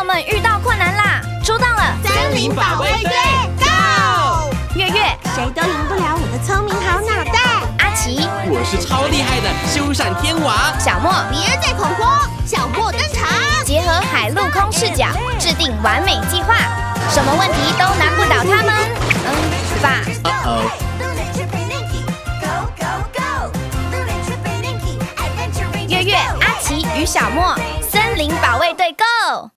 友们遇到困难啦，出动了！森林保卫队 ，Go！ 月月，谁都赢不了我的聪明好脑袋。阿奇，我是超厉害的修闪天王。小莫，别再恐慌，小莫登场，结合海陆空视角，制定完美计划，什么问题都难不倒他们。吧。月月、阿奇与小莫，森林保卫队 Go！